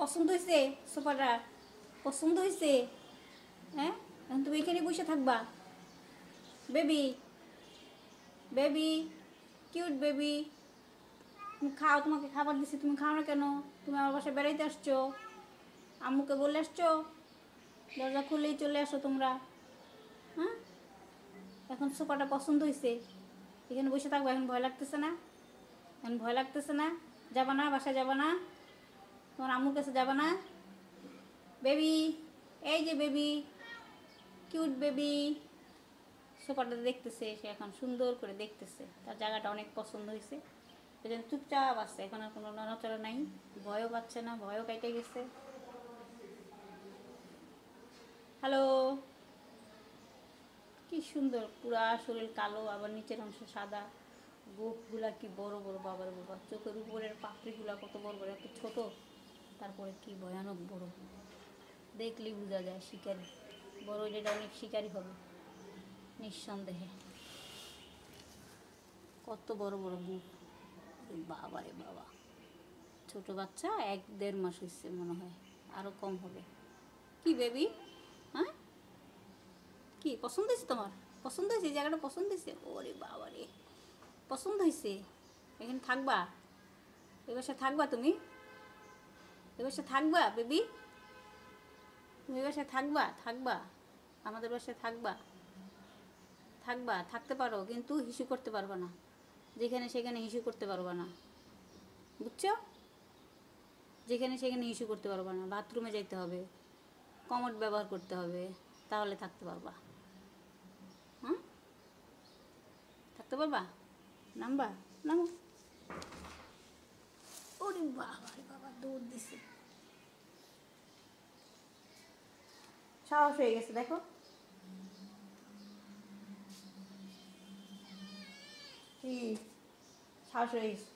পছন্দ হয়েছে? সোফাটা পছন্দ হয়েছে? হ্যাঁ, এখন তুমি এখানে বসে থাকবা। বেবি, বেবি, কিউট বেবি, তুমি খাও, তোমাকে খাবার দিছি, তুমি খাও না কেন? তুমি আমার বাসায় বেড়াইতে আসছো, আম্মুকে বলে আসছো, দরজা খুলেই চলে আসো তোমরা। হ্যাঁ, এখন সোফাটা পছন্দ হয়েছে, এখানে বসে থাকবো। এখন ভয় লাগতেছে না? এখন ভয় লাগতেছে না? যাবা না? বাসায় যাবা না? তোমার আম্মুর কাছে যাবা না? বেবি, এই যে বেবি, কিউট বেবি, সোফাটা দেখতেছে, সে এখন সুন্দর করে দেখতেছে, তার জায়গাটা অনেক পছন্দ হয়েছে, এই জন্য চুপচাপ আছে, এখন আর কোনো নড়াচড়া নাই, ভয়ও পাচ্ছে না, ভয়ও কেটে গেছে। হ্যালো, কি সুন্দর, পুরা শরীর কালো, আবার নিচের অংশ সাদা, গোফগুলা কি বড় বড়, বাবার বাবা, চোখের উপরের পাপড়িগুলা কত বড় বড়, এত ছোট, তারপরে কি ভয়ানক বড়, দেখলেই বোঝা যায় শিকারি, বড় এটা অনেক শিকারি হবে নিঃসন্দেহে। কত বড় বড় বুক, বাবা রে বাবা, ছোট বাচ্চা, 1-1.5 মাস হচ্ছে মনে হয়, আরও কম হবে। কি বেবি, হ্যাঁ, কি পছন্দ হয়েছে তোমার? পছন্দ হয়েছে, এই জায়গাটা পছন্দ হয়েছে? ওরে বাবা রে, পছন্দ হয়েছে, এখানে থাকবা? এ বাসায় থাকবা তুমি? এ বাসায় থাকবা বেবি? তুমি এ বাসায় থাকবা? থাকবা আমাদের বাসায় থাকবা? থাকবা, থাকতে পারো, কিন্তু হিসু করতে পারবা না, যেখানে সেখানে হিসু করতে পারবা না, বুঝছো? যেখানে সেখানে ইস্যু করতে পারবা না, বাথরুমে যাইতে হবে, কমোড ব্যবহার করতে হবে, তাহলে থাকতে পারবা। হ্যাঁ, থাকতে পারবা? নামবা, নামো। ওরে বাবা রে বাবা, দৌড় দিছে, সাহস হয়ে গেছে, দেখো কি সাহস হয়ে গেছে।